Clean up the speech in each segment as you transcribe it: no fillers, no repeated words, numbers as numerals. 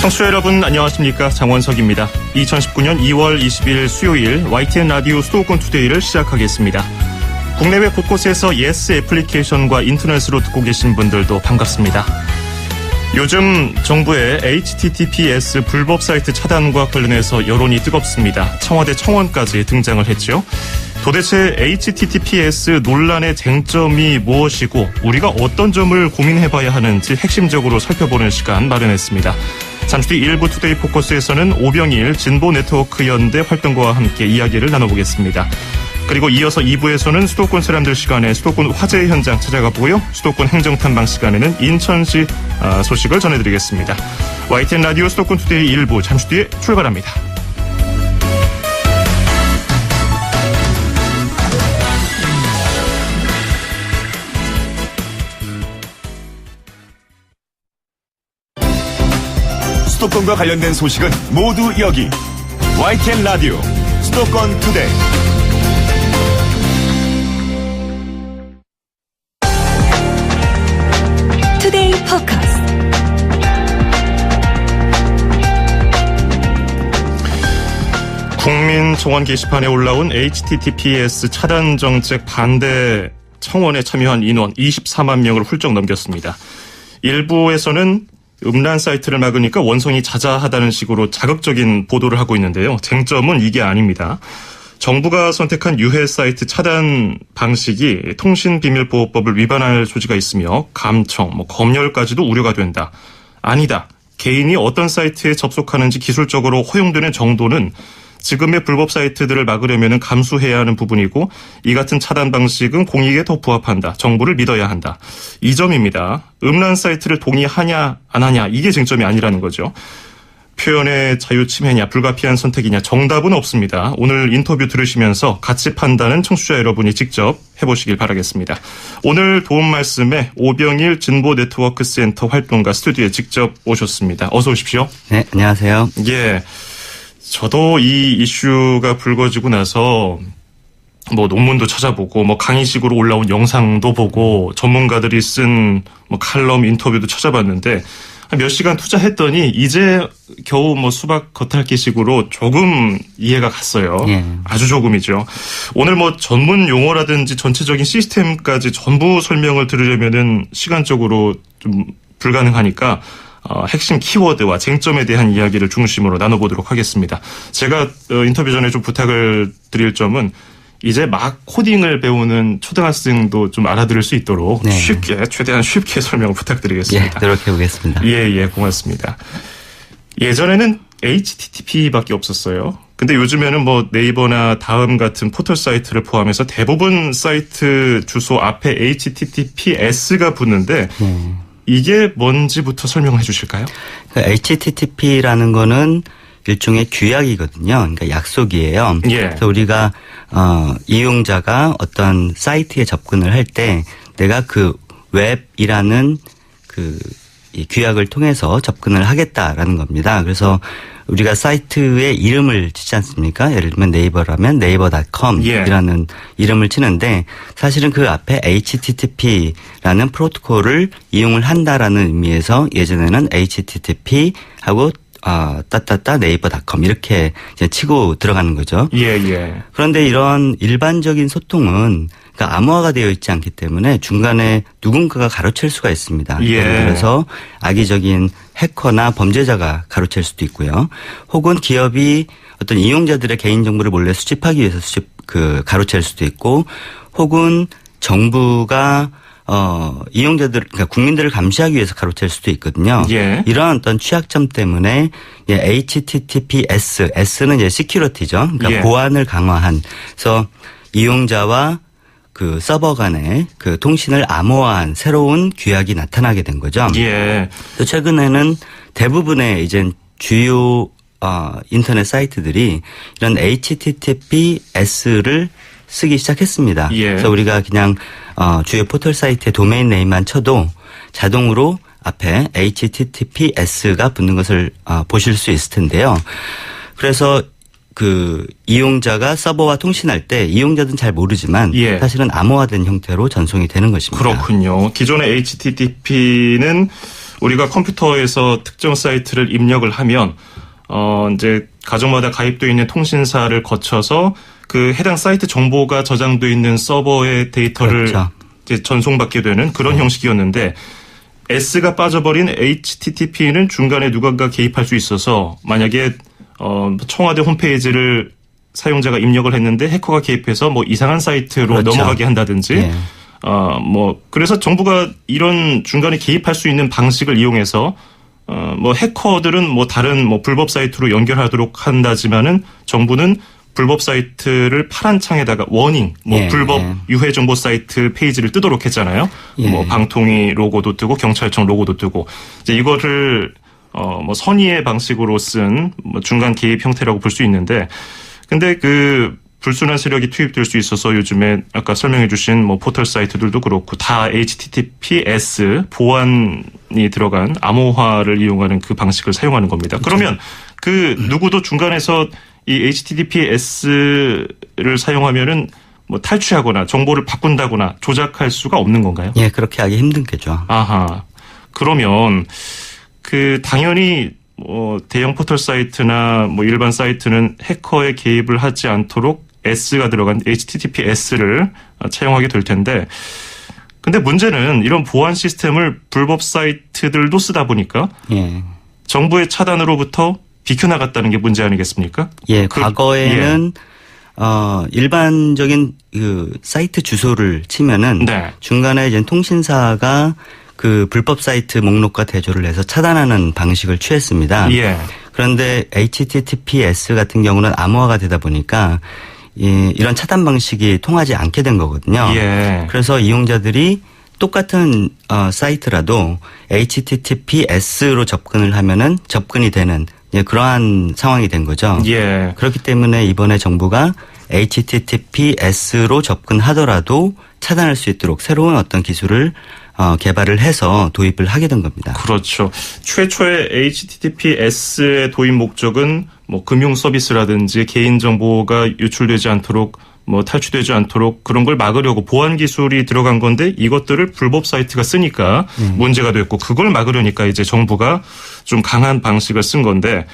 청취자 여러분 안녕하십니까, 장원석입니다. 2019년 2월 20일 수요일 YTN 라디오 수도권 투데이를 시작하겠습니다. 국내외 곳곳에서 예스 애플리케이션과 인터넷으로 듣고 계신 분들도 반갑습니다. 요즘 정부의 HTTPS 불법 사이트 차단과 관련해서 여론이 뜨겁습니다. 청와대 청원까지 등장을 했죠. 도대체 HTTPS 논란의 쟁점이 무엇이고 우리가 어떤 점을 고민해봐야 하는지 핵심적으로 살펴보는 시간 마련했습니다. 잠시 뒤 일부 투데이 포커스에서는 오병일 진보네트워크 연대 활동가와 함께 이야기를 나눠보겠습니다. 그리고 이어서 2부에서는 수도권 사람들 시간에 수도권 화재 현장 찾아가 보고요. 수도권 행정탐방 시간에는 인천시 소식을 전해드리겠습니다. YTN 라디오 수도권 투데이 1부 잠시 뒤에 출발합니다. 수도권과 관련된 소식은 모두 여기 YTN 라디오 수도권 투데이. 투데이 포커스. 국민청원 게시판에 올라온 HTTPS 차단 정책 반대 청원에 참여한 인원 24만 명을 훌쩍 넘겼습니다. 일부에서는 음란 사이트를 막으니까 원성이 자자하다는 식으로 자극적인 보도를 하고 있는데요. 쟁점은 이게 아닙니다. 정부가 선택한 유해 사이트 차단 방식이 통신비밀보호법을 위반할 소지가 있으며 감청, 검열까지도 우려가 된다. 아니다. 개인이 어떤 사이트에 접속하는지 기술적으로 허용되는 정도는 지금의 불법 사이트들을 막으려면 감수해야 하는 부분이고 이 같은 차단 방식은 공익에 더 부합한다. 정부를 믿어야 한다. 이 점입니다. 음란 사이트를 동의하냐 안 하냐 이게 쟁점이 아니라는 거죠. 표현의 자유 침해냐 불가피한 선택이냐 정답은 없습니다. 오늘 인터뷰 들으시면서 가치 판단은 청취자 여러분이 직접 해보시길 바라겠습니다. 오늘 도움 말씀에 오병일 진보네트워크센터 활동가 스튜디오에 직접 오셨습니다. 어서 오십시오. 네, 안녕하세요. 예. 저도 이 이슈가 불거지고 나서 논문도 찾아보고 강의식으로 올라온 영상도 보고 전문가들이 쓴 칼럼 인터뷰도 찾아봤는데 몇 시간 투자했더니 이제 겨우 수박 겉핥기식으로 조금 이해가 갔어요. 예. 아주 조금이죠. 오늘 전문 용어라든지 전체적인 시스템까지 전부 설명을 들으려면은 시간적으로 좀 불가능하니까 핵심 키워드와 쟁점에 대한 이야기를 중심으로 나눠보도록 하겠습니다. 제가 인터뷰 전에 좀 부탁을 드릴 점은 이제 막 코딩을 배우는 초등학생도 좀 알아들을 수 있도록 네. 최대한 쉽게 설명을 부탁드리겠습니다. 예, 노력해보겠습니다. 예, 고맙습니다. 예전에는 HTTP밖에 없었어요. 근데 요즘에는 네이버나 다음 같은 포털 사이트를 포함해서 대부분 사이트 주소 앞에 HTTPS가 붙는데 이게 뭔지부터 설명을 해 주실까요? HTTP라는 거는 일종의 규약이거든요. 그러니까 약속이에요. 예. 그래서 우리가 이용자가 어떤 사이트에 접근을 할 때 내가 그 웹이라는 이 규약을 통해서 접근을 하겠다라는 겁니다. 그래서 우리가 사이트에 이름을 치지 않습니까? 예를 들면 네이버라면 네이버.com이라는 이름을 치는데 사실은 그 앞에 HTTP라는 프로토콜을 이용을 한다라는 의미에서 예전에는 HTTP하고 네이버.com 이렇게 이제 치고 들어가는 거죠. 예. 그런데 이런 일반적인 소통은 그러니까 암호화가 되어 있지 않기 때문에 중간에 누군가가 가로챌 수가 있습니다. 예. 예를 들어서 악의적인 해커나 범죄자가 가로챌 수도 있고요. 혹은 기업이 어떤 이용자들의 개인정보를 몰래 수집하기 위해서 가로챌 수도 있고 혹은 정부가 그러니까 국민들을 감시하기 위해서 가로챌 수도 있거든요. 예. 이러한 어떤 취약점 때문에 HTTPS, S는 이제 시큐리티죠. 그러니까 보안을 강화한. 그래서 이용자와 그 서버 간의 그 통신을 암호화한 새로운 규약이 나타나게 된 거죠. 예. 또 최근에는 대부분의 이제 주요 인터넷 사이트들이 이런 HTTPS를 쓰기 시작했습니다. 예. 그래서 우리가 그냥 주요 포털 사이트의 도메인 네임만 쳐도 자동으로 앞에 HTTPS가 붙는 것을 보실 수 있을 텐데요. 그래서 그 이용자가 서버와 통신할 때 이용자들은 잘 모르지만 사실은 암호화된 형태로 전송이 되는 것입니다. 그렇군요. 기존의 HTTP는 우리가 컴퓨터에서 특정 사이트를 입력을 하면 이제 가정마다 가입되어 있는 통신사를 거쳐서 그 해당 사이트 정보가 저장되어 있는 서버의 데이터를 그렇죠. 이제 전송받게 되는 그런 형식이었는데 S가 빠져버린 HTTP는 중간에 누군가 개입할 수 있어서 만약에 청와대 홈페이지를 사용자가 입력을 했는데 해커가 개입해서 뭐 이상한 사이트로 그렇죠. 넘어가게 한다든지 예. 그래서 정부가 이런 중간에 개입할 수 있는 방식을 이용해서 뭐 해커들은 뭐 다른 뭐 불법 사이트로 연결하도록 한다지만은 정부는 불법 사이트를 파란 창에다가 워닝, 뭐 예, 불법 예. 유해 정보 사이트 페이지를 뜨도록 했잖아요. 예. 뭐 방통위 로고도 뜨고 경찰청 로고도 뜨고 이제 이거를 뭐 선의의 방식으로 쓴 뭐 중간 개입 형태라고 볼 수 있는데, 근데 그 불순한 세력이 투입될 수 있어서 요즘에 아까 설명해 주신 뭐 포털 사이트들도 그렇고 다 HTTPS 보안이 들어간 암호화를 이용하는 그 방식을 사용하는 겁니다. 그러면 그 누구도 중간에서 이 HTTPS를 사용하면은 뭐 탈취하거나 정보를 바꾼다거나 조작할 수가 없는 건가요? 예, 그렇게 하기 힘든 게죠. 아하. 그러면 그 당연히 뭐 대형 포털 사이트나 뭐 일반 사이트는 해커의 개입을 하지 않도록 S가 들어간 HTTPS를 채용하게 될 텐데, 근데 문제는 이런 보안 시스템을 불법 사이트들도 쓰다 보니까 예. 정부의 차단으로부터 비켜나갔다는 게 문제 아니겠습니까? 예, 과거에는 일반적인 그 사이트 주소를 치면은 네. 중간에 이제 통신사가 그 불법 사이트 목록과 대조를 해서 차단하는 방식을 취했습니다. 예. 그런데 HTTPS 같은 경우는 암호화가 되다 보니까 이런 차단 방식이 통하지 않게 된 거거든요. 예. 그래서 이용자들이 똑같은 사이트라도 HTTPS로 접근을 하면은 접근이 되는 그러한 상황이 된 거죠. 예. 그렇기 때문에 이번에 정부가 HTTPS로 접근하더라도 차단할 수 있도록 새로운 어떤 기술을 개발을 해서 도입을 하게 된 겁니다. 그렇죠. 최초의 HTTPS의 도입 목적은 뭐 금융 서비스라든지 개인 정보가 유출되지 않도록 뭐 탈취되지 않도록 그런 걸 막으려고 보안 기술이 들어간 건데 이것들을 불법 사이트가 쓰니까 문제가 됐고, 그걸 막으려니까 이제 정부가 좀 강한 방식을 쓴 건데,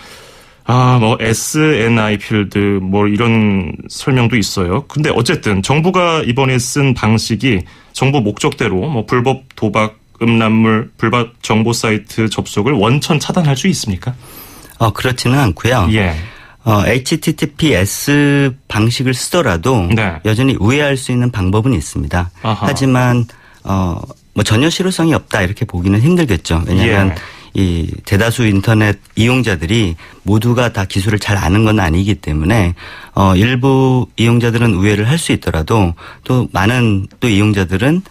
뭐 SNI 필드 뭐 이런 설명도 있어요. 근데 어쨌든 정부가 이번에 쓴 방식이 정부 목적대로 뭐 불법 도박, 음란물, 불법 정보 사이트 접속을 원천 차단할 수 있습니까? 그렇지는 않고요. 예. HTTPS 방식을 쓰더라도 네. 여전히 우회할 수 있는 방법은 있습니다. 아하. 하지만 뭐 전혀 실효성이 없다 이렇게 보기는 힘들겠죠. 왜냐하면 예. 이 대다수 인터넷 이용자들이 모두가 다 기술을 잘 아는 건 아니기 때문에 일부 이용자들은 우회를 할 수 있더라도 또 많은 또 이용자들은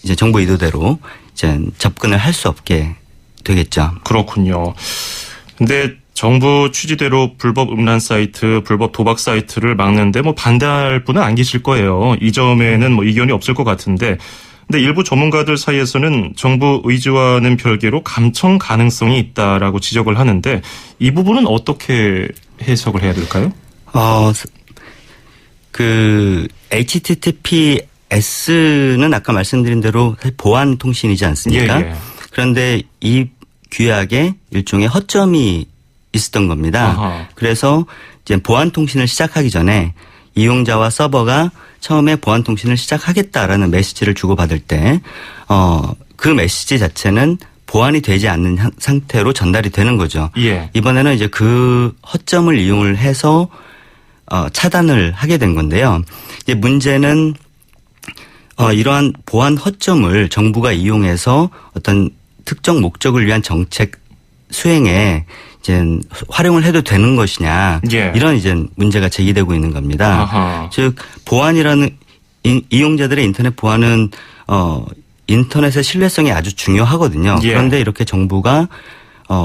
이제 정부 의도대로 이제 접근을 할 수 없게 되겠죠. 그렇군요. 근데 정부 취지대로 불법 음란 사이트, 불법 도박 사이트를 막는데 뭐 반대할 분은 안 계실 거예요. 이 점에는 뭐 이견이 없을 것 같은데, 근데 일부 전문가들 사이에서는 정부 의지와는 별개로 감청 가능성이 있다라고 지적을 하는데, 이 부분은 어떻게 해석을 해야 될까요? 그 HTTPS는 아까 말씀드린 대로 사실 보안 통신이지 않습니까? 예. 그런데 이 규약에 일종의 허점이 있었던 겁니다. 아하. 그래서 이제 보안 통신을 시작하기 전에 이용자와 서버가 처음에 보안 통신을 시작하겠다라는 메시지를 주고받을 때 그 메시지 자체는 보안이 되지 않는 상태로 전달이 되는 거죠. 예. 이번에는 이제 그 허점을 이용을 해서 차단을 하게 된 건데요. 이제 문제는 이러한 보안 허점을 정부가 이용해서 어떤 특정 목적을 위한 정책 수행에 이제 활용을 해도 되는 것이냐, 예. 이런 이제 문제가 제기되고 있는 겁니다. 아하. 즉 보안이라는 이용자들의 인터넷 보안은 인터넷의 신뢰성이 아주 중요하거든요. 예. 그런데 이렇게 정부가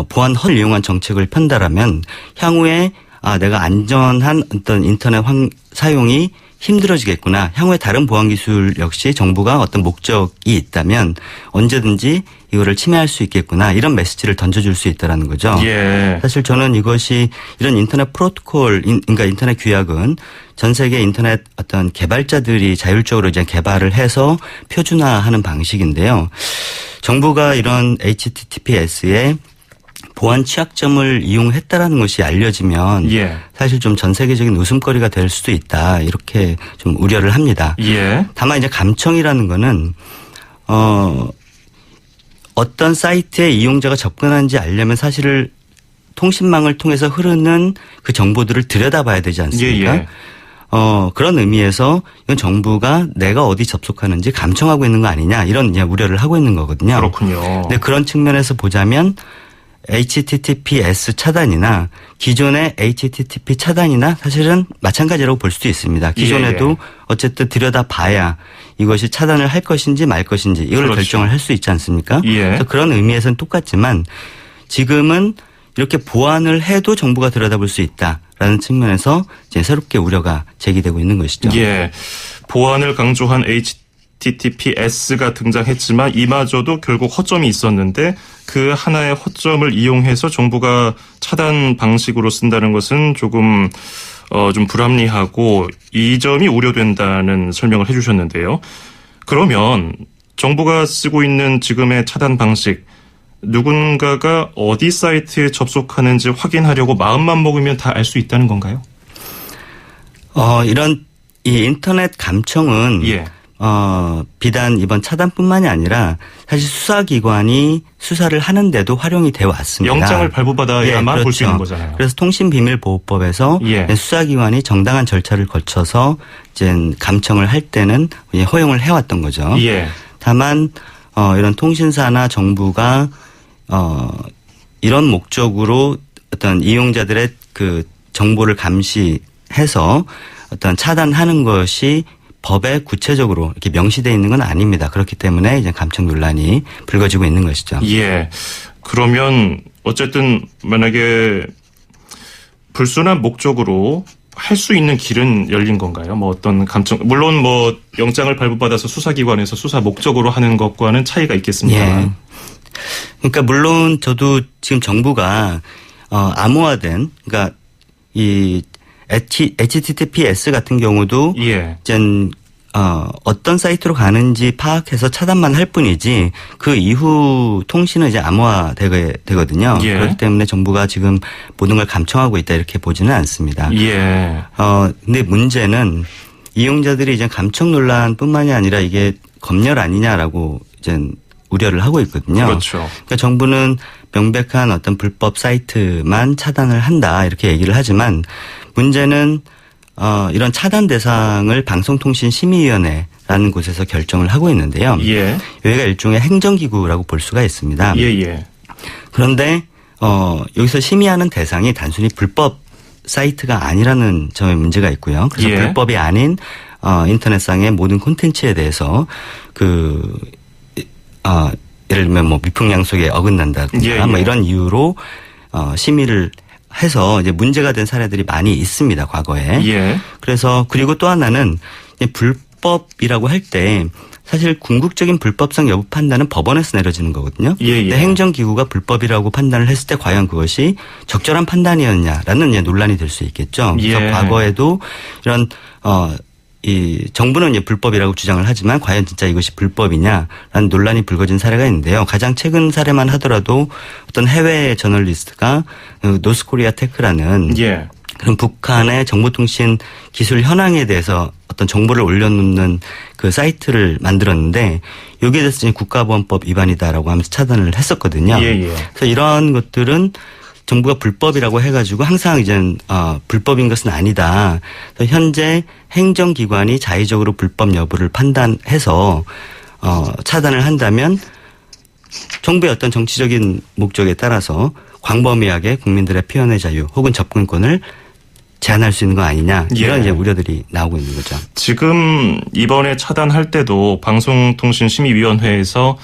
보안 허를 이용한 정책을 편달하면 향후에 내가 안전한 어떤 인터넷 사용이 힘들어지겠구나. 향후에 다른 보안 기술 역시 정부가 어떤 목적이 있다면 언제든지 이거를 침해할 수 있겠구나. 이런 메시지를 던져줄 수 있다라는 거죠. 예. 사실 저는 이것이 이런 인터넷 프로토콜, 그러니까 인터넷 규약은 전 세계 인터넷 어떤 개발자들이 자율적으로 이제 개발을 해서 표준화하는 방식인데요. 정부가 이런 HTTPS에 보안 취약점을 이용했다라는 것이 알려지면 예. 사실 좀 전 세계적인 웃음거리가 될 수도 있다. 이렇게 좀 우려를 합니다. 예. 다만 이제 감청이라는 거는 어떤 사이트에 이용자가 접근하는지 알려면 사실을 통신망을 통해서 흐르는 그 정보들을 들여다봐야 되지 않습니까? 예. 그런 의미에서 이건 정부가 내가 어디 접속하는지 감청하고 있는 거 아니냐 이런 이제 우려를 하고 있는 거거든요. 그렇군요. 근데 그런 측면에서 보자면 HTTPS 차단이나 기존의 HTTP 차단이나 사실은 마찬가지라고 볼 수도 있습니다. 기존에도 어쨌든 들여다봐야 이것이 차단을 할 것인지 말 것인지 이걸 그렇죠. 결정을 할 수 있지 않습니까? 예. 그래서 그런 의미에서는 똑같지만 지금은 이렇게 보완을 해도 정부가 들여다볼 수 있다라는 측면에서 이제 새롭게 우려가 제기되고 있는 것이죠. 예. 보안을 강조한 HTTPS가 등장했지만 이마저도 결국 허점이 있었는데 그 하나의 허점을 이용해서 정부가 차단 방식으로 쓴다는 것은 조금 좀 불합리하고 이 점이 우려된다는 설명을 해 주셨는데요. 그러면 정부가 쓰고 있는 지금의 차단 방식 누군가가 어디 사이트에 접속하는지 확인하려고 마음만 먹으면 다 알 수 있다는 건가요? 이런 이 인터넷 감청은 예. 비단 이번 차단뿐만이 아니라 사실 수사기관이 수사를 하는데도 활용이 되어 왔습니다. 영장을 발부받아야만 그렇죠. 볼 수 있는 거잖아요. 그래서 통신비밀보호법에서 예. 수사기관이 정당한 절차를 거쳐서 이제 감청을 할 때는 허용을 해왔던 거죠. 예. 다만 이런 통신사나 정부가 이런 목적으로 어떤 이용자들의 그 정보를 감시해서 어떤 차단하는 것이 법에 구체적으로 이렇게 명시되어 있는 건 아닙니다. 그렇기 때문에 이제 감청 논란이 불거지고 있는 것이죠. 예. 그러면 어쨌든 만약에 불순한 목적으로 할 수 있는 길은 열린 건가요? 뭐 어떤 감청, 물론 뭐 영장을 발부받아서 수사기관에서 수사 목적으로 하는 것과는 차이가 있겠습니다만. 예. 그러니까 물론 저도 지금 정부가 암호화된 그러니까 이 HTTPS 같은 경우도 예. 이제 어떤 사이트로 가는지 파악해서 차단만 할 뿐이지 그 이후 통신은 이제 암호화되게 되거든요. 예. 그렇기 때문에 정부가 지금 모든 걸 감청하고 있다 이렇게 보지는 않습니다. 예. 근데 문제는 이용자들이 이제 감청 논란뿐만이 아니라 이게 검열 아니냐라고 이제 우려를 하고 있거든요. 그렇죠. 그러니까 정부는 명백한 어떤 불법 사이트만 차단을 한다 이렇게 얘기를 하지만 문제는 이런 차단 대상을 방송통신심의위원회라는 곳에서 결정을 하고 있는데요. 예. 여기가 일종의 행정기구라고 볼 수가 있습니다. 예. 그런데 여기서 심의하는 대상이 단순히 불법 사이트가 아니라는 점에 문제가 있고요. 그래서 예. 불법이 아닌 인터넷상의 모든 콘텐츠에 대해서 예를 들면 뭐 미풍양속에 어긋난다든가 예. 뭐 이런 이유로 심의를 해서 이제 문제가 된 사례들이 많이 있습니다. 과거에. 예. 그래서 그리고 또 하나는 불법이라고 할 때 사실 궁극적인 불법성 여부 판단은 법원에서 내려지는 거거든요. 예. 근데 행정기구가 불법이라고 판단을 했을 때 과연 그것이 적절한 판단이었냐라는 이제 논란이 될 수 있겠죠. 그래서 예. 과거에도 이런 이 정부는 이제 불법이라고 주장을 하지만 과연 진짜 이것이 불법이냐라는 논란이 불거진 사례가 있는데요. 가장 최근 사례만 하더라도 어떤 해외 저널리스트가 노스코리아 테크라는 예. 그런 북한의 정보통신 기술 현황에 대해서 어떤 정보를 올려놓는 그 사이트를 만들었는데 여기에 대해서 국가보안법 위반이다라고 하면서 차단을 했었거든요. 예. 그래서 이러한 것들은 정부가 불법이라고 해가지고 항상 이제는 불법인 것은 아니다. 그래서 현재 행정기관이 자의적으로 불법 여부를 판단해서 차단을 한다면 정부의 어떤 정치적인 목적에 따라서 광범위하게 국민들의 표현의 자유 혹은 접근권을 제한할 수 있는 거 아니냐 이런 예. 이제 우려들이 나오고 있는 거죠. 지금 이번에 차단할 때도 방송통신심의위원회에서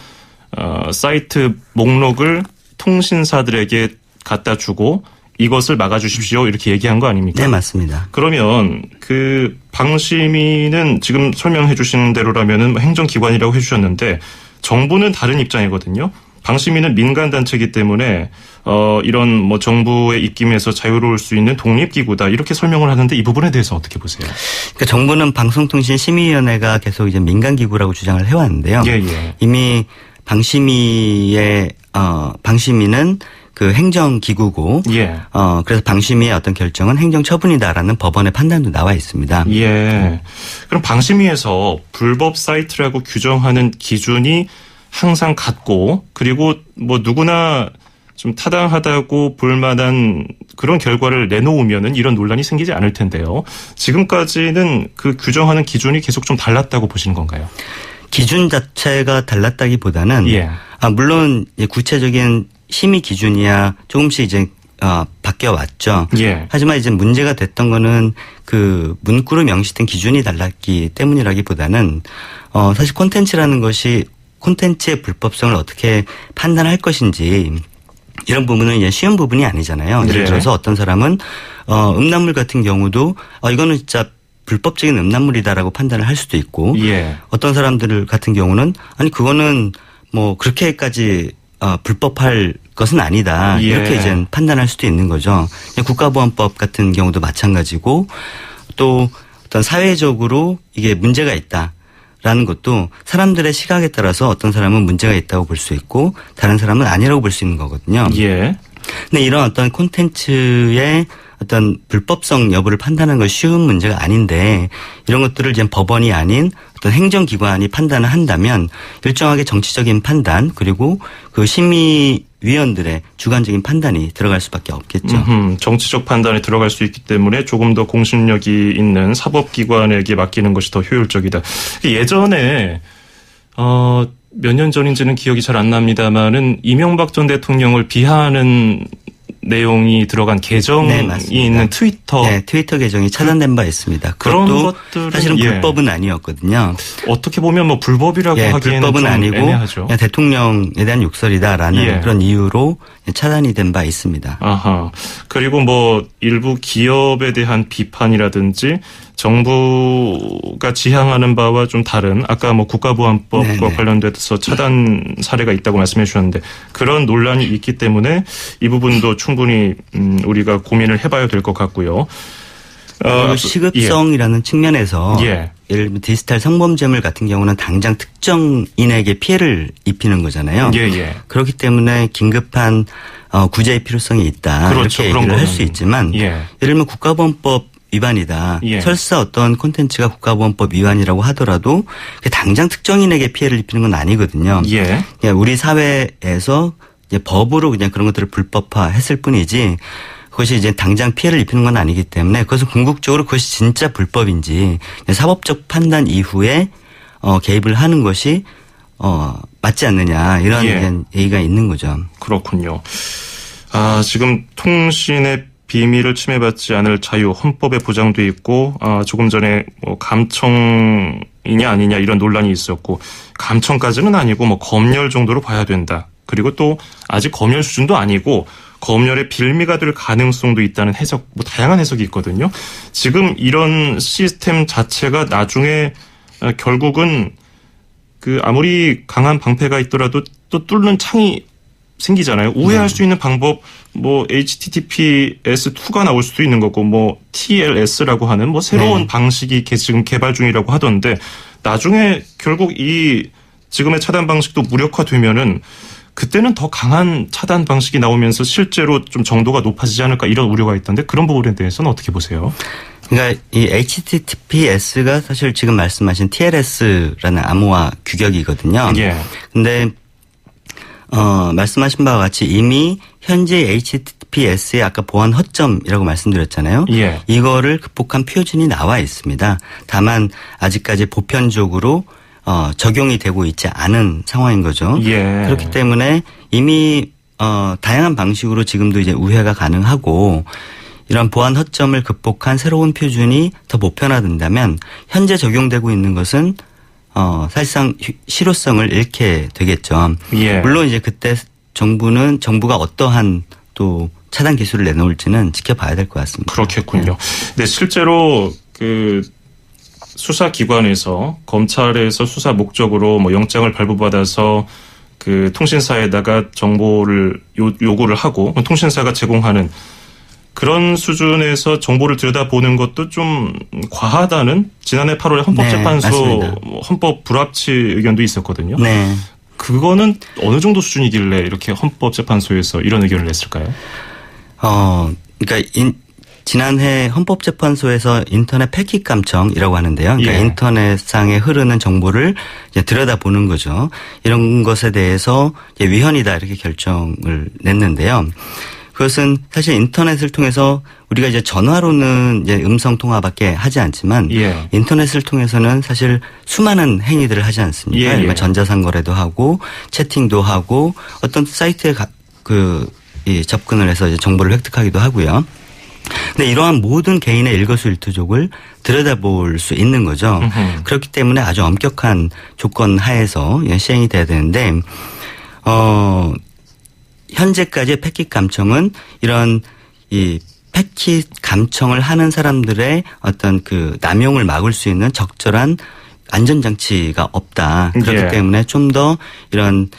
사이트 목록을 통신사들에게 갖다 주고 이것을 막아주십시오 이렇게 얘기한 거 아닙니까? 네, 맞습니다. 그러면 그 방심위는 지금 설명해 주신 대로라면은 행정기관이라고 해주셨는데 정부는 다른 입장이거든요. 방심위는 민간단체이기 때문에 이런 뭐 정부의 입김에서 자유로울 수 있는 독립기구다 이렇게 설명을 하는데 이 부분에 대해서 어떻게 보세요? 그러니까 정부는 방송통신심의위원회가 계속 이제 민간기구라고 주장을 해왔는데요. 예, 예. 이미 방심위의 방심위는 그 행정기구고, 예. 그래서 방심위의 어떤 결정은 행정처분이다라는 법원의 판단도 나와 있습니다. 예. 그럼 방심위에서 불법 사이트라고 규정하는 기준이 항상 같고 그리고 뭐 누구나 좀 타당하다고 볼 만한 그런 결과를 내놓으면은 이런 논란이 생기지 않을 텐데요. 지금까지는 그 규정하는 기준이 계속 좀 달랐다고 보시는 건가요? 기준 자체가 달랐다기보다는 예. 물론 구체적인 심의 기준이야 조금씩 이제 바뀌어 왔죠. 예. 하지만 이제 문제가 됐던 거는 그 문구로 명시된 기준이 달랐기 때문이라기보다는 사실 콘텐츠라는 것이 콘텐츠의 불법성을 어떻게 판단할 것인지 이런 부분은 이제 쉬운 부분이 아니잖아요. 예를 들어서 어떤 사람은 음란물 같은 경우도 이거는 진짜 불법적인 음란물이다라고 판단을 할 수도 있고 예. 어떤 사람들 같은 경우는 아니 그거는 뭐 그렇게까지 불법할 것은 아니다. 예. 이렇게 이제 판단할 수도 있는 거죠. 국가보안법 같은 경우도 마찬가지고 또 어떤 사회적으로 이게 문제가 있다. 라는 것도 사람들의 시각에 따라서 어떤 사람은 문제가 있다고 볼 수 있고 다른 사람은 아니라고 볼 수 있는 거거든요. 예. 근데 이런 어떤 콘텐츠의 어떤 불법성 여부를 판단하는 건 쉬운 문제가 아닌데 이런 것들을 이제 법원이 아닌 어떤 행정기관이 판단을 한다면 일정하게 정치적인 판단 그리고 그 심의위원들의 주관적인 판단이 들어갈 수밖에 없겠죠. 정치적 판단이 들어갈 수 있기 때문에 조금 더 공신력이 있는 사법기관에게 맡기는 것이 더 효율적이다. 예전에 몇 년 전인지는 기억이 잘 안 납니다만은 이명박 전 대통령을 비하하는 내용이 들어간 계정이 있는 트위터. 네, 트위터 계정이 차단된 바 있습니다. 그런 그것도 것들은 사실은 불법은 아니었거든요. 어떻게 보면 뭐 불법이라고 하기에는 불법은 좀 아니고 애매하죠. 그냥 대통령에 대한 욕설이다라는 그런 이유로 차단이 된 바 있습니다. 아하. 그리고 뭐 일부 기업에 대한 비판이라든지 정부가 지향하는 바와 좀 다른 아까 뭐 국가보안법과 관련돼서 차단 사례가 있다고 말씀해 주셨는데 그런 논란이 있기 때문에 이 부분도 충분히 우리가 고민을 해봐야 될 것 같고요. 시급성이라는 측면에서 예를 들면 디지털 성범죄물 같은 경우는 당장 특정인에게 피해를 입히는 거잖아요. 그렇기 때문에 긴급한 구제의 필요성이 있다. 그렇죠. 이렇게 얘기를 할 수 있지만 예를 들면 국가보안법 위반이다. 설사 어떤 콘텐츠가 국가보안법 위반이라고 하더라도 당장 특정인에게 피해를 입히는 건 아니거든요. 우리 사회에서 법으로 그냥 그런 것들을 불법화했을 뿐이지 그것이 이제 당장 피해를 입히는 건 아니기 때문에 그것은 궁극적으로 그것이 진짜 불법인지 사법적 판단 이후에 개입을 하는 것이 맞지 않느냐 이런 얘기가 있는 거죠. 그렇군요. 지금 통신의 비밀을 침해받지 않을 자유 헌법에 보장돼 있고 조금 전에 뭐 감청이냐 아니냐 이런 논란이 있었고 감청까지는 아니고 뭐 검열 정도로 봐야 된다. 그리고 또 아직 검열 수준도 아니고 검열의 빌미가 될 가능성도 있다는 해석, 뭐 다양한 해석이 있거든요. 지금 이런 시스템 자체가 나중에 결국은 그 아무리 강한 방패가 있더라도 또 뚫는 창이 생기잖아요. 우회할 수 있는 방법, 뭐 HTTPS2가 나올 수도 있는 거고, 뭐 TLS라고 하는 뭐 새로운 방식이 지금 개발 중이라고 하던데 나중에 결국 이 지금의 차단 방식도 무력화되면은 그때는 더 강한 차단 방식이 나오면서 실제로 좀 정도가 높아지지 않을까 이런 우려가 있던데 그런 부분에 대해서는 어떻게 보세요? 그러니까 이 HTTPS가 사실 지금 말씀하신 TLS라는 암호화 규격이거든요. 근데 말씀하신 바와 같이 이미 현재 HTTPS의 아까 보안 허점이라고 말씀드렸잖아요. 이거를 극복한 표준이 나와 있습니다. 다만 아직까지 보편적으로 적용이 되고 있지 않은 상황인 거죠. 그렇기 때문에 이미 다양한 방식으로 지금도 이제 우회가 가능하고 이런 보안 허점을 극복한 새로운 표준이 더 보편화된다면 현재 적용되고 있는 것은 사실상 실효성을 잃게 되겠죠. 물론 이제 그때 정부가 어떠한 또 차단 기술을 내놓을지는 지켜봐야 될 것 같습니다. 그렇겠군요. 네, 실제로 그 수사기관에서 검찰에서 수사 목적으로 뭐 영장을 발부받아서 그 통신사에다가 정보를 요구를 하고 통신사가 제공하는 그런 수준에서 정보를 들여다보는 것도 좀 과하다는 지난해 8월에 헌법재판소 네, 헌법 불합치 의견도 있었거든요. 네. 그거는 어느 정도 수준이길래 이렇게 헌법재판소에서 이런 의견을 냈을까요? 그러니까 지난해 헌법재판소에서 인터넷 패킷 감청이라고 하는데요. 그러니까 예. 인터넷상에 흐르는 정보를 이제 들여다보는 거죠. 이런 것에 대해서 이제 위헌이다 이렇게 결정을 냈는데요. 그것은 사실 인터넷을 통해서 우리가 이제 전화로는 이제 음성 통화밖에 하지 않지만 예. 인터넷을 통해서는 사실 수많은 행위들을 하지 않습니까? 예, 예. 그러니까 전자상거래도 하고 채팅도 하고 어떤 사이트에 이 접근을 해서 이제 정보를 획득하기도 하고요. 근데 이러한 모든 개인의 일거수일투족을 들여다볼 수 있는 거죠. 그렇기 때문에 아주 엄격한 조건 하에서 시행이 돼야 되는데 현재까지의 패킷 감청은 이런 이 패킷 감청을 하는 사람들의 어떤 그 남용을 막을 수 있는 적절한 안전장치가 없다. 그렇기 예. 때문에 좀 더 이런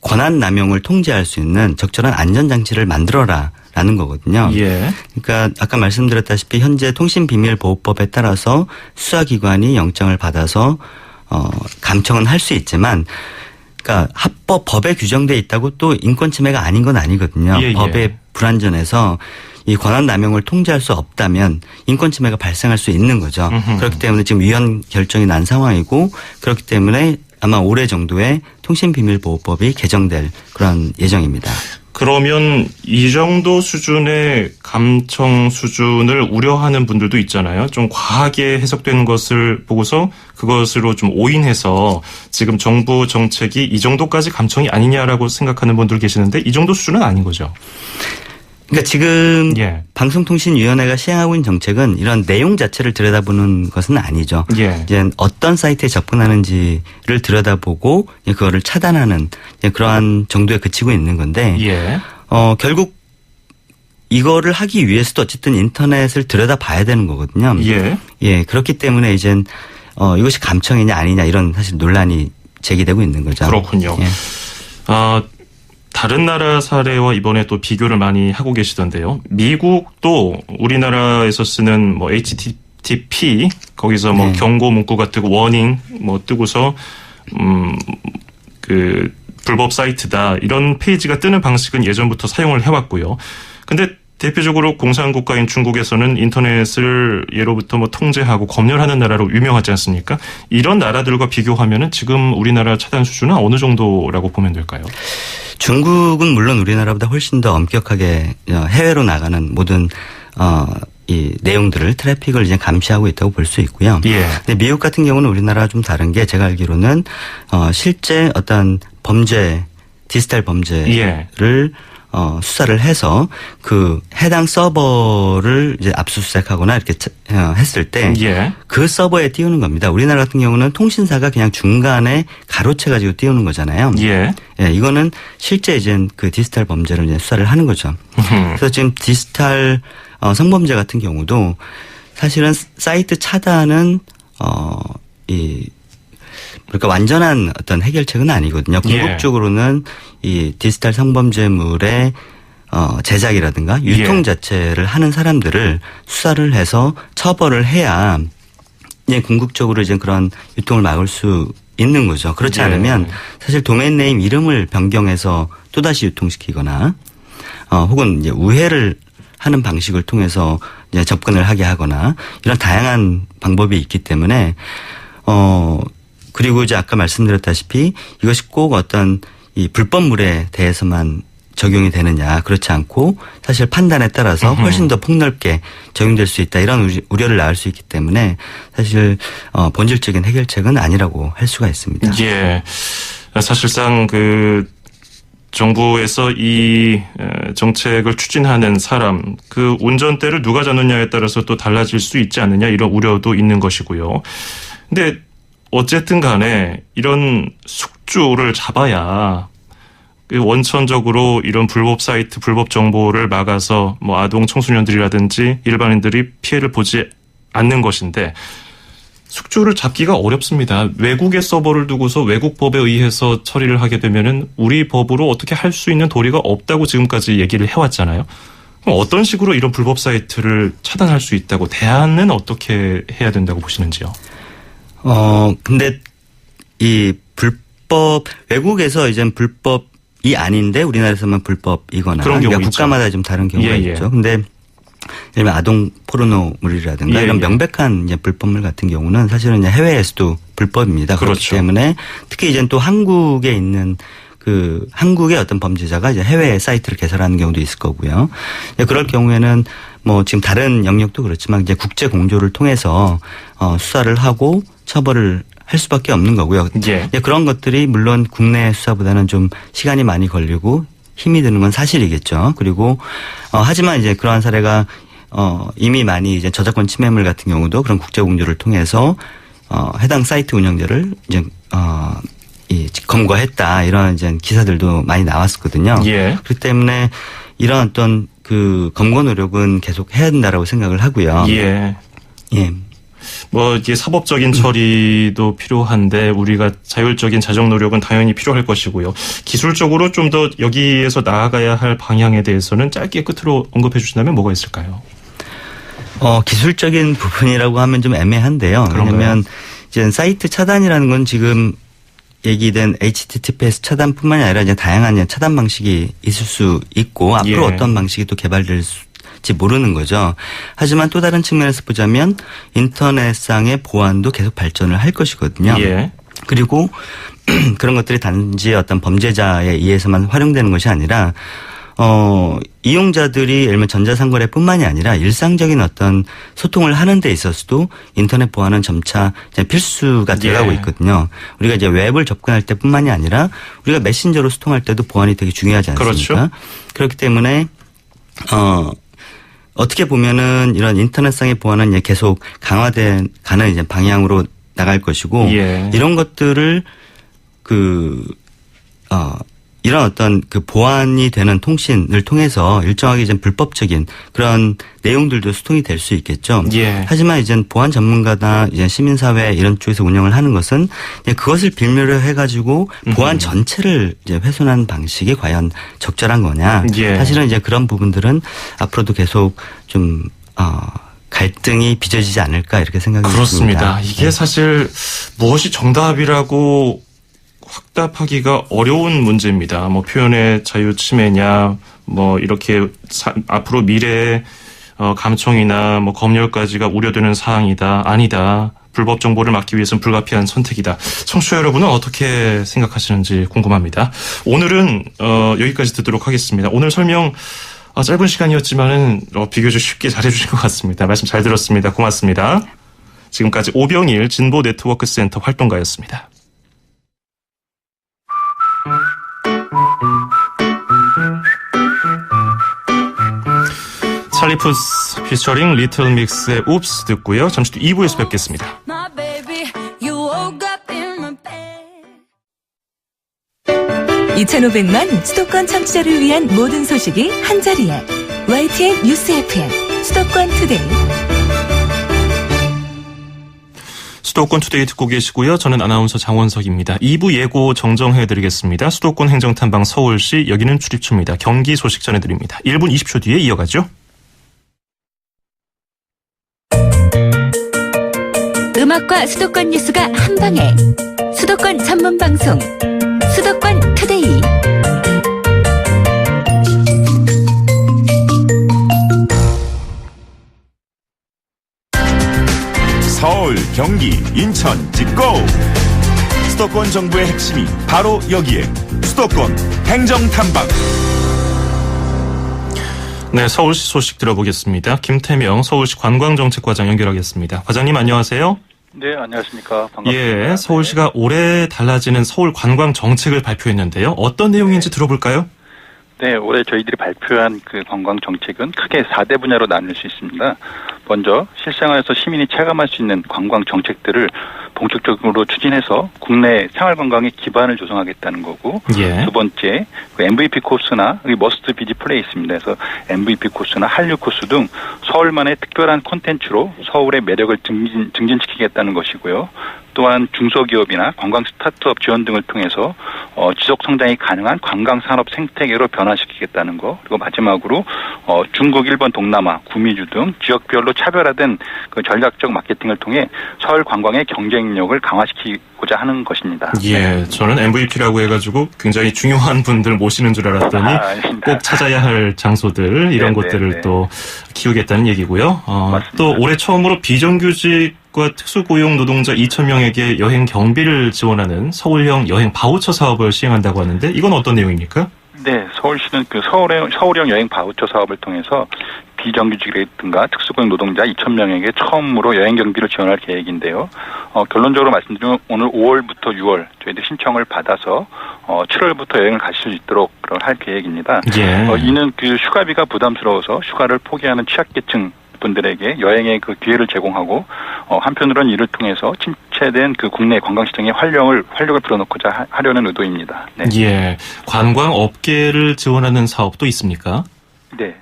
권한 남용을 통제할 수 있는 적절한 안전장치를 만들어라라는 거거든요. 예. 그러니까 아까 말씀드렸다시피 현재 통신비밀보호법에 따라서 수사기관이 영장을 받아서 감청은 할 수 있지만 그러니까 법에 규정돼 있다고 또 인권 침해가 아닌 건 아니거든요. 예, 예. 법에 불완전해서 이 권한 남용을 통제할 수 없다면 인권 침해가 발생할 수 있는 거죠. 그렇기 때문에 지금 위헌 결정이 난 상황이고 그렇기 때문에 아마 올해 정도에 통신비밀보호법이 개정될 그런 예정입니다. 그러면 이 정도 수준의 감청 수준을 우려하는 분들도 있잖아요. 좀 과하게 해석되는 것을 보고서 그것으로 좀 오인해서 지금 정부 정책이 이 정도까지 감청이 아니냐라고 생각하는 분들 계시는데 이 정도 수준은 아닌 거죠. 그러니까 지금 예. 방송통신위원회가 시행하고 있는 정책은 이런 내용 자체를 들여다보는 것은 아니죠. 예. 이제 어떤 사이트에 접근하는지를 들여다보고 그거를 차단하는 그러한 정도에 그치고 있는 건데 예. 결국 이거를 하기 위해서도 어쨌든 인터넷을 들여다봐야 되는 거거든요. 예. 예, 그렇기 때문에 이젠 이것이 감청이냐 아니냐 이런 사실 논란이 제기되고 있는 거죠. 그렇군요. 예. 다른 나라 사례와 이번에 또 비교를 많이 하고 계시던데요. 미국도 우리나라에서 쓰는 뭐 HTTP 거기서 뭐 네. 경고 문구가 뜨고 워닝 뭐 뜨고서 그 불법 사이트다 이런 페이지가 뜨는 방식은 예전부터 사용을 해왔고요. 근데 대표적으로 공산국가인 중국에서는 인터넷을 예로부터 뭐 통제하고 검열하는 나라로 유명하지 않습니까? 이런 나라들과 비교하면은 지금 우리나라 차단 수준은 어느 정도라고 보면 될까요? 중국은 물론 우리나라보다 훨씬 더 엄격하게 해외로 나가는 모든 이 내용들을 트래픽을 이제 감시하고 있다고 볼 수 있고요. 예. 근데 미국 같은 경우는 우리나라가 좀 다른 게 제가 알기로는 실제 어떤 범죄 디지털 범죄를 예. 수사를 해서 그 해당 서버를 이제 압수수색하거나 이렇게 했을 때 그 예. 서버에 띄우는 겁니다. 우리나라 같은 경우는 통신사가 그냥 중간에 가로채 가지고 띄우는 거잖아요. 예. 예, 이거는 실제 이제 그 디지털 범죄를 이제 수사를 하는 거죠. 그래서 지금 디지털 성범죄 같은 경우도 사실은 사이트 차단은 그러니까 완전한 어떤 해결책은 아니거든요. 궁극적으로는 이 디지털 성범죄물의 제작이라든가 유통 예. 자체를 하는 사람들을 수사를 해서 처벌을 해야 궁극적으로 이제 그런 유통을 막을 수 있는 거죠. 그렇지 예. 않으면 사실 도메인 네임 이름을 변경해서 또다시 유통시키거나 혹은 이제 우회를 하는 방식을 통해서 이제 접근을 하게 하거나 이런 다양한 방법이 있기 때문에 그리고 이제 아까 말씀드렸다시피 이것이 꼭 어떤 이 불법물에 대해서만 적용이 되느냐 그렇지 않고 사실 판단에 따라서 훨씬 더 폭넓게 적용될 수 있다 이런 우려를 낳을 수 있기 때문에 사실 본질적인 해결책은 아니라고 할 수가 있습니다. 예. 사실상 그 정부에서 이 정책을 추진하는 사람 그 운전대를 누가 잡느냐에 따라서 또 달라질 수 있지 않느냐 이런 우려도 있는 것이고요. 근데 어쨌든 간에 이런 숙주를 잡아야 원천적으로 이런 불법 사이트, 불법 정보를 막아서 뭐 아동 청소년들이라든지 일반인들이 피해를 보지 않는 것인데 숙주를 잡기가 어렵습니다. 외국의 서버를 두고서 외국 법에 의해서 처리를 하게 되면은 우리 법으로 어떻게 할 수 있는 도리가 없다고 지금까지 얘기를 해왔잖아요. 그럼 어떤 식으로 이런 불법 사이트를 차단할 수 있다고 대안은 어떻게 해야 된다고 보시는지요? 근데 이 불법 외국에서 이젠 불법이 아닌데 우리나라에서만 불법이거나 그런 경우 그러니까 국가마다 좀 다른 경우가 있죠. 근데 예를 들면 아동 포르노물이라든가 이런 명백한 이제 불법물 같은 경우는 사실은 이제 해외에서도 불법입니다. 그렇죠. 그렇기 때문에 특히 이제 또 한국에 있는 그 한국의 어떤 범죄자가 이제 해외 사이트를 개설하는 경우도 있을 거고요. 그럴 경우에는 뭐 지금 다른 영역도 그렇지만 이제 국제 공조를 통해서 수사를 하고 처벌을 할 수밖에 없는 거고요. 예. 그런 것들이 물론 국내 수사보다는 좀 시간이 많이 걸리고 힘이 드는 건 사실이겠죠. 그리고 하지만 이제 그러한 사례가 이미 많이 이제 저작권 침해물 같은 경우도 그런 국제 공조를 통해서 해당 사이트 운영자를 이제 검거했다 이런 이제 기사들도 많이 나왔었거든요. 예. 그렇기 때문에 이런 어떤 그 검거 노력은 계속 해야 된다라고 생각을 하고요. 예. 예. 뭐 이게 사법적인 처리도 필요한데 우리가 자율적인 자정 노력은 당연히 필요할 것이고요. 기술적으로 좀 더 여기에서 나아가야 할 방향에 대해서는 짧게 끝으로 언급해 주신다면 뭐가 있을까요? 기술적인 부분이라고 하면 좀 애매한데요. 그런가요? 왜냐하면 이제 사이트 차단이라는 건 지금 얘기된 HTTPS 차단뿐만이 아니라 이제 다양한 차단 방식이 있을 수 있고 앞으로 예. 어떤 방식이 또 개발될지 모르는 거죠. 하지만 또 다른 측면에서 보자면 인터넷상의 보안도 계속 발전을 할 것이거든요. 예. 그리고 그런 것들이 단지 어떤 범죄자에 의해서만 활용되는 것이 아니라 이용자들이 예를 들면 전자상거래뿐만이 아니라 일상적인 어떤 소통을 하는 데 있어서도 인터넷 보안은 점차 이제 필수가 되어가고 예. 있거든요. 우리가 이제 웹을 접근할 때뿐만이 아니라 우리가 메신저로 소통할 때도 보안이 되게 중요하지 않습니까? 그렇죠. 그렇기 때문에 어떻게 보면은 이런 인터넷상의 보안은 이제 계속 가는 이제 방향으로 나갈 것이고 예. 이런 것들을 이런 어떤 그 보안이 되는 통신을 통해서 일정하게 이제 불법적인 그런 내용들도 수통이 될 수 있겠죠. 예. 하지만 이제 보안 전문가나 이제 시민사회 이런 쪽에서 운영을 하는 것은 그것을 빌미로 해가지고 보안 전체를 이제 훼손하는 방식이 과연 적절한 거냐. 예. 사실은 이제 그런 부분들은 앞으로도 계속 좀 갈등이 빚어지지 않을까 이렇게 생각이 그렇습니다. 듭니다. 이게 사실 무엇이 정답이라고 확답하기가 어려운 문제입니다. 뭐 표현의 자유 침해냐, 뭐 이렇게 앞으로 미래의 감청이나 뭐 검열까지가 우려되는 사항이다, 아니다. 불법 정보를 막기 위해서는 불가피한 선택이다. 청취자 여러분은 어떻게 생각하시는지 궁금합니다. 오늘은 여기까지 듣도록 하겠습니다. 오늘 설명 짧은 시간이었지만은 비교적 쉽게 잘해주신 것 같습니다. 말씀 잘 들었습니다. 고맙습니다. 지금까지 오병일 진보 네트워크 센터 활동가였습니다. 찰리 푸스 피처링 리틀 믹스의 옵스 듣고요. 잠시 후 2부에서 뵙겠습니다. My baby, you woke up in my bed. 2,500만 수도권 청취자를 위한 모든 소식이 한자리에 YTN 뉴스 FM 수도권 투데이. 수도권 투데이 듣고 계시고요. 저는 아나운서 장원석입니다. 2부 예고 정정해드리겠습니다. 수도권 행정탐방 서울시 여기는 출입처입니다. 경기 소식 전해드립니다. 1분 20초 뒤에 이어가죠. 음악과 수도권 뉴스가 한방에 수도권 전문 방송 수도권 투데이. 서울, 경기, 인천 찍고 수도권 정부의 핵심이 바로 여기에 수도권 행정탐방. 네, 서울시 소식 들어보겠습니다. 김태명 서울시 관광정책과장 연결하겠습니다. 과장님 안녕하세요. 네, 안녕하십니까. 반갑습니다. 예, 서울시가 올해 달라지는 서울 관광 정책을 발표했는데요. 어떤 내용인지 들어볼까요? 네, 올해 저희들이 발표한 그 관광 정책은 크게 4대 분야로 나눌 수 있습니다. 먼저 실생활에서 시민이 체감할 수 있는 관광 정책들을 본격적으로 추진해서 국내 생활 관광의 기반을 조성하겠다는 거고, 예. 두 번째 그 MVP 코스나 머스트 비지 플레이스입니다. 그래서 MVP 코스나 한류 코스 등 서울만의 특별한 콘텐츠로 서울의 매력을 증진시키겠다는 것이고요. 또한 중소기업이나 관광 스타트업 지원 등을 통해서 지속 성장이 가능한 관광 산업 생태계로 변화시키겠다는 거. 그리고 마지막으로 중국, 일본, 동남아, 구미주 등 지역별로 차별화된 그 전략적 마케팅을 통해 서울 관광의 경쟁력을 강화시키고자 하는 것입니다. 예, 저는 MVP라고 해가지고 굉장히 중요한 분들 모시는 줄 알았더니 꼭 찾아야 할 장소들 이런 곳들을 또 키우겠다는 얘기고요. 또 올해 처음으로 비정규직 과 특수고용 노동자 2,000명에게 여행 경비를 지원하는 서울형 여행 바우처 사업을 시행한다고 하는데 이건 어떤 내용입니까? 네, 서울시는 그 서울형 여행 바우처 사업을 통해서 비정규직이라든가 특수고용 노동자 2,000명에게 처음으로 여행 경비를 지원할 계획인데요. 결론적으로 말씀드리면 오늘 5월부터 6월 저희들 신청을 받아서 7월부터 여행을 가실 수 있도록 할 계획입니다. 예. 이는 그 휴가비가 부담스러워서 휴가를 포기하는 취약계층 분들에게 여행의 그 기회를 제공하고 한편으로는 이를 통해서 침체된 그 국내 관광시장의 활력을 불어넣고자 하려는 의도입니다. 네. 예, 관광 업계를 지원하는 사업도 있습니까? 네.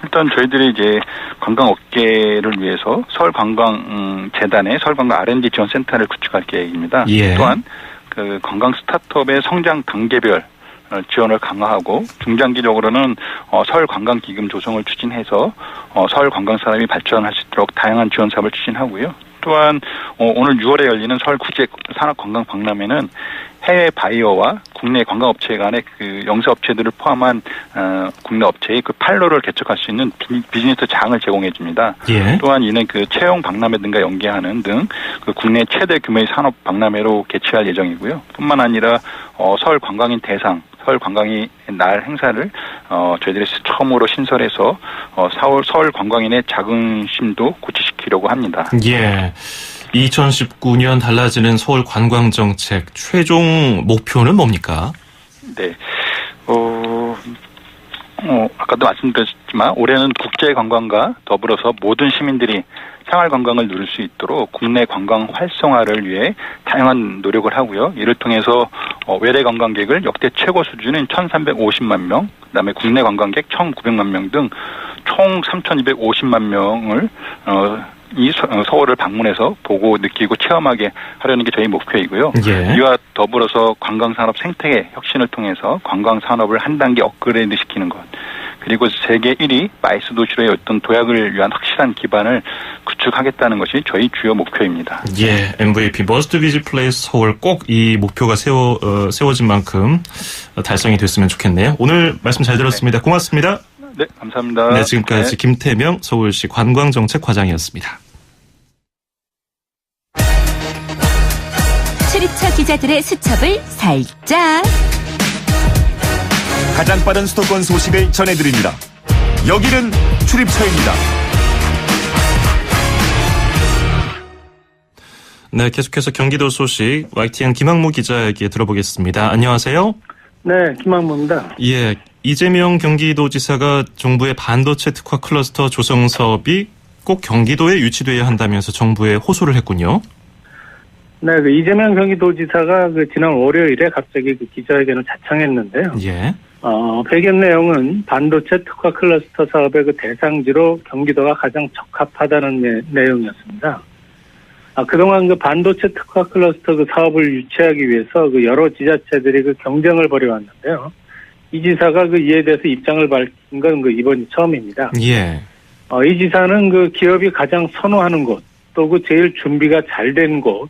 일단 저희들이 이제 관광 업계를 위해서 서울관광재단의 서울관광 R&D 지원센터를 구축할 계획입니다. 예. 또한 그 관광 스타트업의 성장 단계별 지원을 강화하고 중장기적으로는 서울 관광기금 조성을 추진해서 서울 관광 산업이 발전할 수 있도록 다양한 지원 사업을 추진하고요. 또한 오늘 6월에 열리는 서울 국제 산업 관광 박람회는 해외 바이어와 국내 관광업체 간의 그 영세업체들을 포함한 국내 업체의 그 판로를 개척할 수 있는 비즈니스 장을 제공해 줍니다. 예. 또한 이는 그 채용 박람회 등과 연계하는 등 그 국내 최대 규모의 산업 박람회로 개최할 예정이고요. 뿐만 아니라 서울 관광인 대상 서울 관광의 날 행사를 저희들이 처음으로 신설해서 서울 관광인의 자긍심도 고취시키려고 합니다. 예. 2019년 달라지는 서울 관광 정책 최종 목표는 뭡니까? 네. 아까도 말씀드렸지만 올해는 국제 관광과 더불어서 모든 시민들이 생활 관광을 누릴 수 있도록 국내 관광 활성화를 위해 다양한 노력을 하고요. 이를 통해서 외래 관광객을 역대 최고 수준인 1,350만 명, 그다음에 국내 관광객 1,900만 명 등 총 3,250만 명을 이 서울을 방문해서 보고 느끼고 체험하게 하려는 게 저희 목표이고요. 예. 이와 더불어서 관광산업 생태계 혁신을 통해서 관광산업을 한 단계 업그레이드 시키는 것. 그리고 세계 1위 마이스 도시로의 어떤 도약을 위한 확실한 기반을 구축하겠다는 것이 저희 주요 목표입니다. 예, MVP 머스트 비지 플레이스 서울 꼭 이 목표가 세워진 만큼 달성이 됐으면 좋겠네요. 오늘 말씀 잘 들었습니다. 고맙습니다. 네, 감사합니다. 네, 지금까지 김태명 서울시 관광정책과장이었습니다. 출입처 기자들의 수첩을 살짝. 가장 빠른 수도권 소식을 전해드립니다. 여기는 출입처입니다. 네, 계속해서 경기도 소식 YTN 김학무 기자에게 들어보겠습니다. 안녕하세요. 네, 김학무입니다. 예, 이재명 경기도지사가 정부의 반도체 특화 클러스터 조성 사업이 꼭 경기도에 유치돼야 한다면서 정부에 호소를 했군요. 네, 그 이재명 경기도지사가 그 지난 월요일에 갑자기 그 기자회견을 자청했는데요. 예. 배경 내용은 반도체 특화 클러스터 사업의 그 대상지로 경기도가 가장 적합하다는 내용이었습니다. 그동안 그 반도체 특화 클러스터 그 사업을 유치하기 위해서 그 여러 지자체들이 그 경쟁을 벌여왔는데요. 이 지사가 그 이에 대해서 입장을 밝힌 건 그 이번이 처음입니다. 예. 이 지사는 그 기업이 가장 선호하는 곳, 또 그 제일 준비가 잘 된 곳,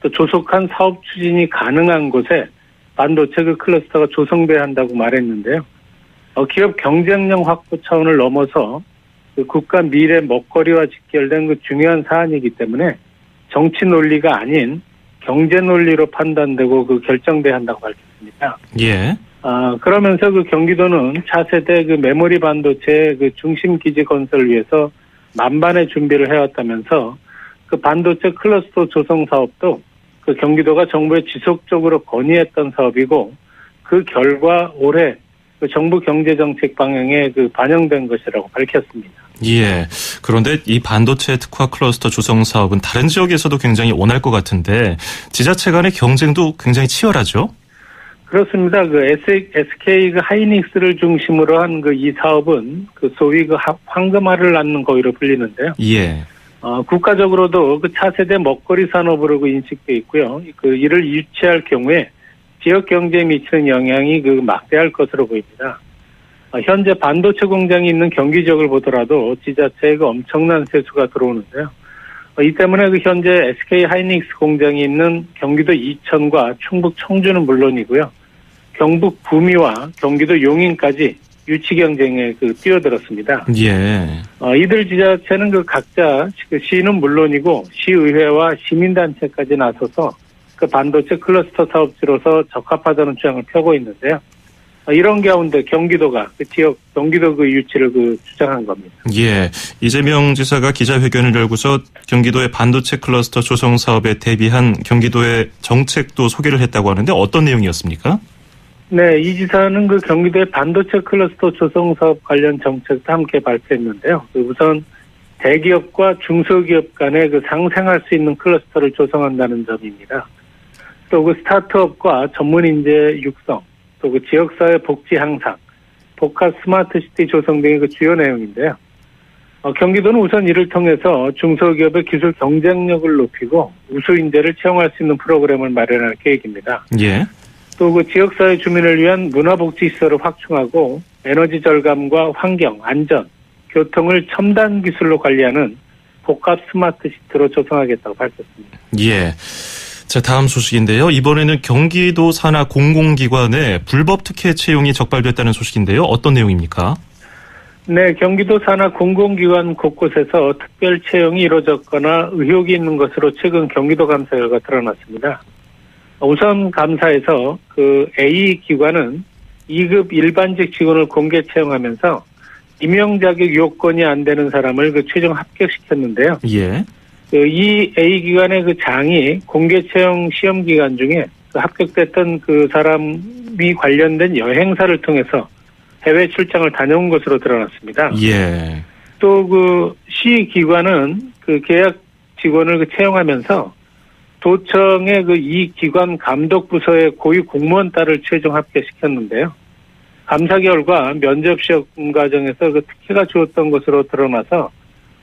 또 조속한 사업 추진이 가능한 곳에 반도체 그 클러스터가 조성돼야 한다고 말했는데요. 기업 경쟁력 확보 차원을 넘어서 그 국가 미래 먹거리와 직결된 그 중요한 사안이기 때문에 정치 논리가 아닌 경제 논리로 판단되고 그 결정돼야 한다고 밝혔습니다. 예. 그러면서 그 경기도는 차세대 그 메모리 반도체 그 중심 기지 건설을 위해서 만반의 준비를 해왔다면서 그 반도체 클러스터 조성 사업도 그 경기도가 정부에 지속적으로 건의했던 사업이고 그 결과 올해 그 정부 경제정책 방향에 그 반영된 것이라고 밝혔습니다. 예. 그런데 이 반도체 특화 클러스터 조성 사업은 다른 지역에서도 굉장히 원할 것 같은데 지자체 간의 경쟁도 굉장히 치열하죠? 그렇습니다. 그 SK 그 하이닉스를 중심으로 한 그 이 사업은 그 소위 그 황금알을 낳는 거위로 불리는데요. 예. 국가적으로도 그 차세대 먹거리 산업으로 그 인식돼 있고요. 그 이를 유치할 경우에 지역 경제에 미치는 영향이 그 막대할 것으로 보입니다. 현재 반도체 공장이 있는 경기 지역을 보더라도 지자체에 그 엄청난 세수가 들어오는데요. 이 때문에 그 현재 SK 하이닉스 공장이 있는 경기도 이천과 충북 청주는 물론이고요. 경북 구미와 경기도 용인까지 유치 경쟁에 그 뛰어들었습니다. 예. 이들 지자체는 그 각자 그 시는 물론이고 시의회와 시민단체까지 나서서 그 반도체 클러스터 사업지로서 적합하다는 주장을 펴고 있는데요. 이런 가운데 경기도가 그 지역 경기도 그 유치를 그 주장한 겁니다. 예. 이재명 지사가 기자회견을 열고서 경기도의 반도체 클러스터 조성 사업에 대비한 경기도의 정책도 소개를 했다고 하는데 어떤 내용이었습니까? 네, 이 지사는 그 경기도의 반도체 클러스터 조성 사업 관련 정책도 함께 발표했는데요. 우선 대기업과 중소기업 간에 그 상생할 수 있는 클러스터를 조성한다는 점입니다. 또 그 스타트업과 전문 인재 육성, 또 그 지역사회 복지 향상, 복합 스마트시티 조성 등의 그 주요 내용인데요. 경기도는 우선 이를 통해서 중소기업의 기술 경쟁력을 높이고 우수 인재를 채용할 수 있는 프로그램을 마련할 계획입니다. 예. 또 그 지역사회 주민을 위한 문화복지시설을 확충하고 에너지 절감과 환경, 안전, 교통을 첨단 기술로 관리하는 복합 스마트시티로 조성하겠다고 밝혔습니다. 예. 자, 다음 소식인데요. 이번에는 경기도 산하 공공기관에 불법 특혜 채용이 적발됐다는 소식인데요. 어떤 내용입니까? 네, 경기도 산하 공공기관 곳곳에서 특별 채용이 이루어졌거나 의혹이 있는 것으로 최근 경기도 감사 결과 드러났습니다. 우선 감사에서 그 A 기관은 2급 일반직 직원을 공개 채용하면서 임용 자격 요건이 안 되는 사람을 그 최종 합격시켰는데요. 예. 이 A 기관의 그 장이 공개 채용 시험 기간 중에 그 합격됐던 그 사람이 관련된 여행사를 통해서 해외 출장을 다녀온 것으로 드러났습니다. 예. 또 그 C 기관은 그 계약 직원을 그 채용하면서 도청의 그 이 기관 감독 부서의 고위 공무원 딸을 최종 합격시켰는데요. 감사 결과 면접 시험 과정에서 그 특혜가 주었던 것으로 드러나서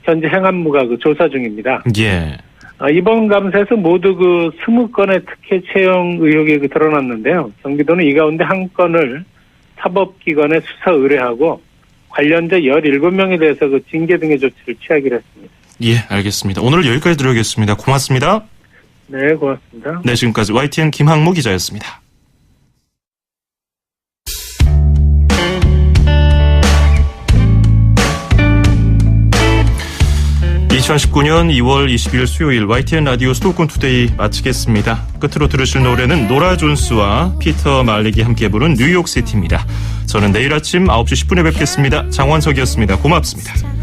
현재 행안부가 그 조사 중입니다. 예. 이번 감사에서 모두 그 20건의 특혜 채용 의혹이 그 드러났는데요. 경기도는 이 가운데 한 건을 사법기관에 수사 의뢰하고 관련자 17명에 대해서 그 징계 등의 조치를 취하기로 했습니다. 예, 알겠습니다. 오늘 여기까지 들어오겠습니다. 고맙습니다. 네, 고맙습니다. 네, 지금까지 YTN 김항모 기자였습니다. 2019년 2월 20일 수요일 YTN 라디오 수도권 투데이 마치겠습니다. 끝으로 들으실 노래는 노라 존스와 피터 말릭이 함께 부른 뉴욕시티입니다. 저는 내일 아침 9시 10분에 뵙겠습니다. 장원석이었습니다. 고맙습니다.